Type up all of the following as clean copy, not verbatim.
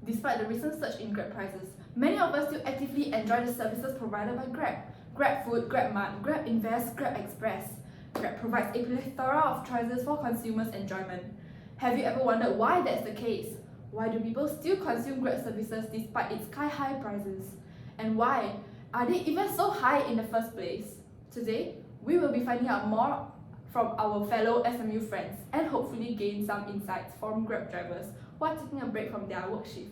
Despite the recent surge in Grab prices, many of us still actively enjoy the services provided by Grab. Grab Food, Grab Mart, Grab Invest, Grab Express. Grab provides a plethora of choices for consumers' enjoyment. Have you ever wondered why that's the case? Why do people still consume Grab services despite its sky-high prices? And why are they even so high in the first place? Today, we will be finding out more from our fellow SMU friends and hopefully gain some insights from Grab drivers who are taking a break from their work shift.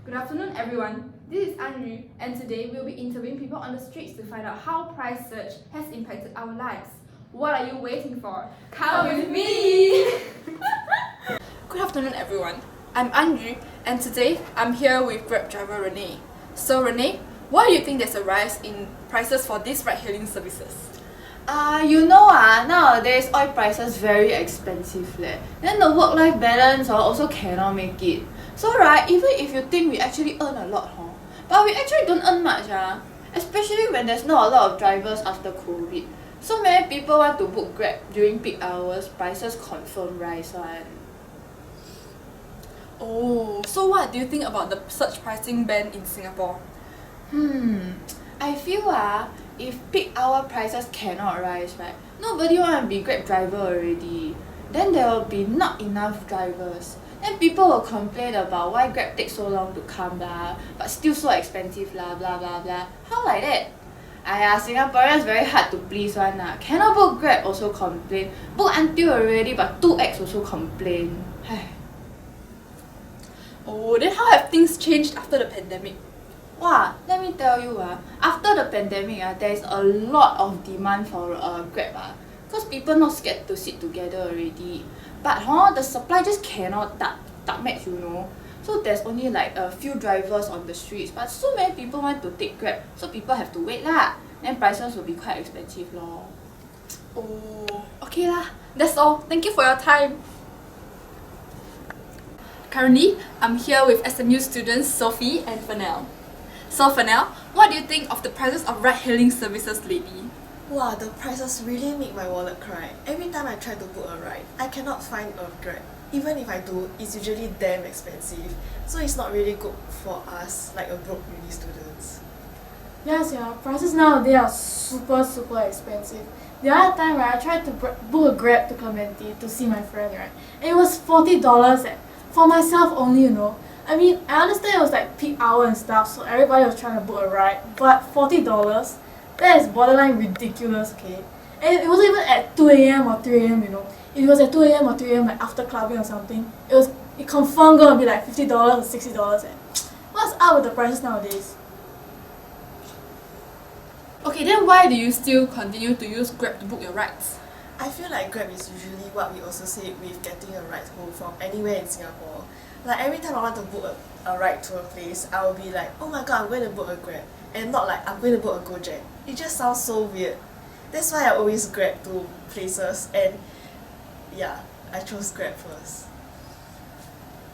Good afternoon everyone, this is Anju and today we'll be interviewing people on the streets to find out how price surge has impacted our lives. What are you waiting for? Come with me! Good afternoon everyone, I'm Anju and today I'm here with Grab driver Raine. So Raine, why do you think there's a rise in prices for these ride-hailing services? Nowadays oil prices very expensive leh. Then the work-life balance also cannot make it. So right, even if you think we actually earn a lot, but we actually don't earn much. Especially when there's not a lot of drivers after COVID. So many people want to book Grab during peak hours, prices confirm rise one. Oh, so what do you think about the surge pricing ban in Singapore? I feel if peak hour prices cannot rise, right, nobody want to be Grab driver already. Then there will be not enough drivers. Then people will complain about why Grab takes so long to come but still so expensive blah blah blah. How like that? Singaporeans very hard to please one Cannot book Grab also complain. Book until already but 2x also complain. Oh, then how have things changed after the pandemic? Let me tell you after the pandemic there is a lot of demand for Grab because people not scared to sit together already. But the supply just cannot match, So there's only like a few drivers on the streets, but so many people want to take Grab, so people have to wait Then prices will be quite expensive lor. Oh, okay lah. That's all. Thank you for your time. Currently, I'm here with SMU students Sophie and Fernel. So Fernel, what do you think of the prices of ride-hailing services lately? The prices really make my wallet cry. Every time I try to book a ride, I cannot find a Grab. Even if I do, it's usually damn expensive. So it's not really good for us, like a broke uni students. Yes, prices nowadays are super expensive. The other time, I tried to book a Grab to Clementi to see my friend, and it was $40 for myself only, I mean, I understand it was like peak hour and stuff, so everybody was trying to book a ride, but $40? That is borderline ridiculous, okay? And it wasn't even at 2 a.m. or 3 a.m, If it was at 2 a.m. or 3 a.m, like after clubbing or something, it confirmed gonna be like $50 or $60. What's up with the prices nowadays? Okay, then why do you still continue to use Grab to book your rides? I feel like Grab is usually what we associate with getting a ride home from anywhere in Singapore. Like every time I want to book a ride to a place, I will be like, oh my god, I'm going to book a Grab. And not like, I'm going to book a Gojek. It just sounds so weird. That's why I always Grab to places and I chose Grab first.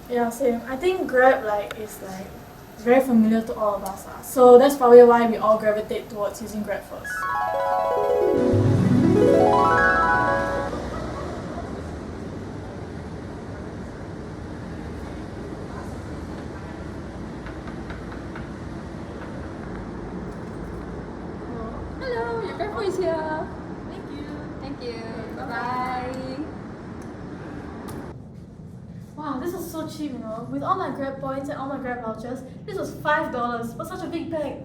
Yeah, same. I think Grab is very familiar to all of us. So that's probably why we all gravitate towards using Grab first. Hello, your Grab phone is here. Thank you. Bye-bye. Wow, this was so cheap, With all my Grab points and all my Grab vouchers, this was $5 for such a big bag.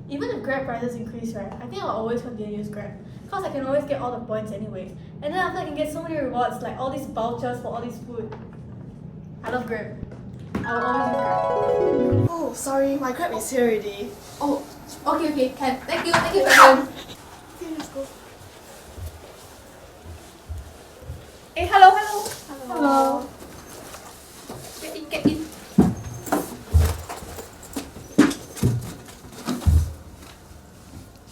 Even if Grab prices increase, I think I'll always continue to use Grab. Because I can always get all the points anyways. And then after I can get so many rewards, like all these vouchers for all this food. I love Grab. I will always use Grab. Oh, sorry, my Grab is here already. Oh, okay, can. Thank you for your Okay, let's go. Hey, hello. Hello. Get in.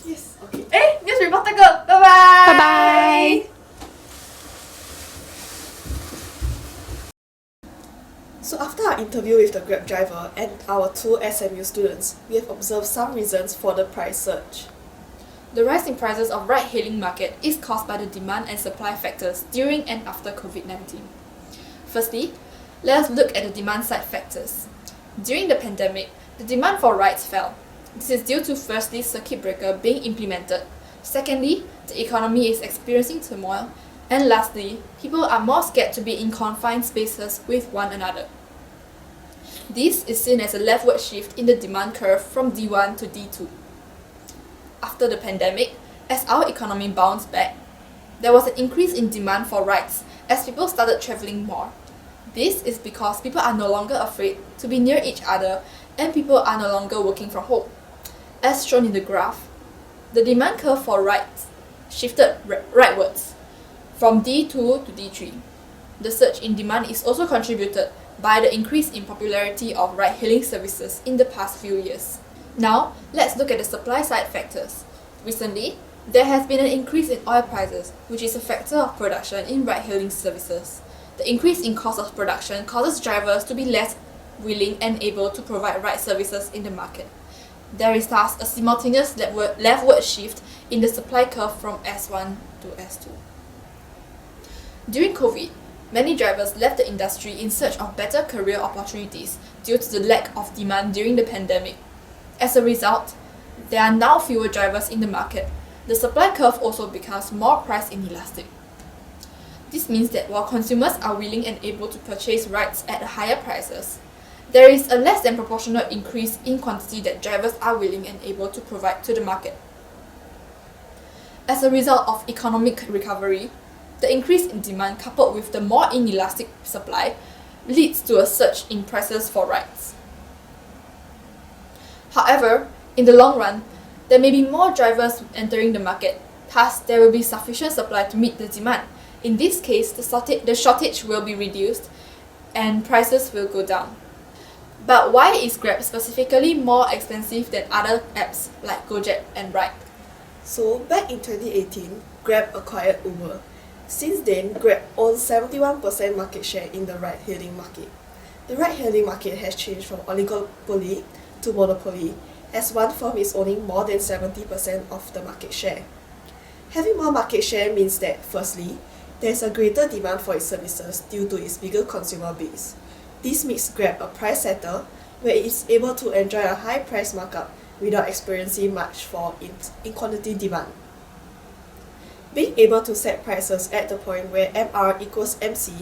Yes, okay. Hey, news reporter girl. Bye-bye. Bye-bye. So after our interview with the Grab driver and our two SMU students, we have observed some reasons for the price surge. The rise in prices of ride-hailing market is caused by the demand and supply factors during and after COVID-19. Firstly, let us look at the demand side factors. During the pandemic, the demand for rides fell. This is due to firstly circuit breaker being implemented, secondly, the economy is experiencing turmoil, and lastly, people are more scared to be in confined spaces with one another. This is seen as a leftward shift in the demand curve from D1 to D2. After the pandemic, as our economy bounced back, there was an increase in demand for rides as people started travelling more. This is because people are no longer afraid to be near each other and people are no longer working from home. As shown in the graph, the demand curve for rides shifted rightwards from D2 to D3. The surge in demand is also contributed by the increase in popularity of ride-hailing services in the past few years. Now, let's look at the supply side factors. Recently, there has been an increase in oil prices, which is a factor of production in ride-hailing services. The increase in cost of production causes drivers to be less willing and able to provide ride services in the market. There is thus a simultaneous leftward shift in the supply curve from S1 to S2. During COVID, many drivers left the industry in search of better career opportunities due to the lack of demand during the pandemic. As a result, there are now fewer drivers in the market. The supply curve also becomes more price inelastic. This means that while consumers are willing and able to purchase rides at higher prices, there is a less than proportional increase in quantity that drivers are willing and able to provide to the market. As a result of economic recovery, the increase in demand coupled with the more inelastic supply leads to a surge in prices for rides. However, in the long run, there may be more drivers entering the market, thus there will be sufficient supply to meet the demand. In this case, the shortage will be reduced and prices will go down. But why is Grab specifically more expensive than other apps like Gojek and Ride? So back in 2018, Grab acquired Uber. Since then, Grab owns 71% market share in the ride-hailing market. The ride-hailing market has changed from oligopoly to monopoly, as one firm is owning more than 70% of the market share. Having more market share means that, firstly, there is a greater demand for its services due to its bigger consumer base. This makes Grab a price setter where it is able to enjoy a high price markup without experiencing much fall in quantity demand. Being able to set prices at the point where MR equals MC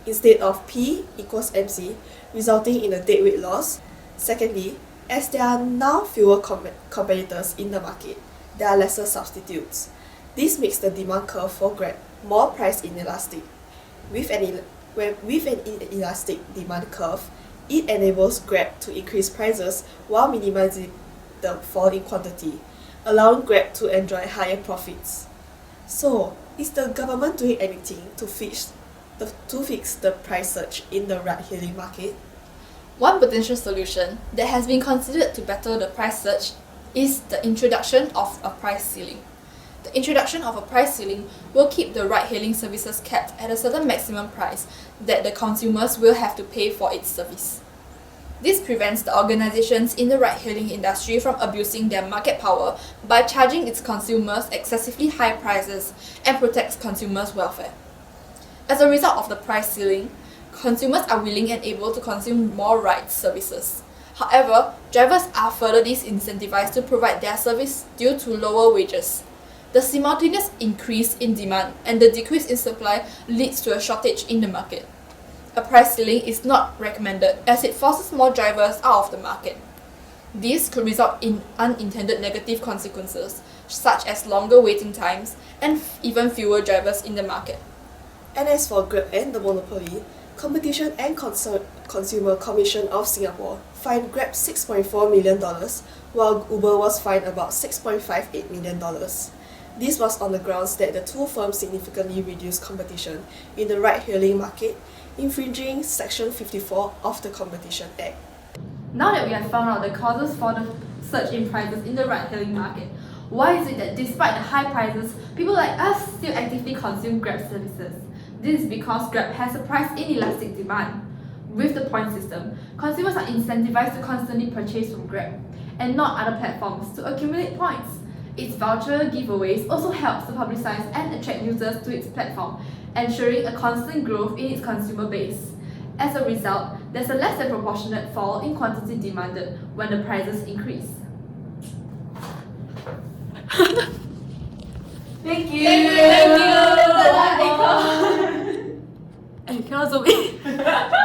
instead of P equals MC, resulting in a deadweight loss. Secondly, as there are now fewer competitors in the market, there are lesser substitutes. This makes the demand curve for Grab more price inelastic. With an inelastic demand curve, it enables Grab to increase prices while minimizing the fall in quantity, allowing Grab to enjoy higher profits. So, is the government doing anything to fix the price surge in the ride-hailing market? One potential solution that has been considered to battle the price surge is the introduction of a price ceiling. The introduction of a price ceiling will keep the ride-hailing services capped at a certain maximum price that the consumers will have to pay for its service. This prevents the organizations in the ride-hailing industry from abusing their market power by charging its consumers excessively high prices and protects consumers' welfare. As a result of the price ceiling, consumers are willing and able to consume more ride services. However, drivers are further disincentivized to provide their service due to lower wages. The simultaneous increase in demand and the decrease in supply leads to a shortage in the market. A price ceiling is not recommended as it forces more drivers out of the market. This could result in unintended negative consequences, such as longer waiting times and even fewer drivers in the market. And as for Grab and the monopoly, Competition and Consumer Commission of Singapore fined Grab $6.4 million, while Uber was fined about $6.58 million. This was on the grounds that the two firms significantly reduced competition in the ride-hailing market, infringing Section 54 of the Competition Act. Now that we have found out the causes for the surge in prices in the ride-hailing market, why is it that despite the high prices, people like us still actively consume Grab services? This is because Grab has a price inelastic demand. With the point system, consumers are incentivized to constantly purchase from Grab and not other platforms to accumulate points. Its voucher giveaways also helps to publicize and attract users to its platform, ensuring a constant growth in its consumer base. As a result, there's a less than proportionate fall in quantity demanded when the prices increase. Thank you. Thank you. Bye. Can I zoom in?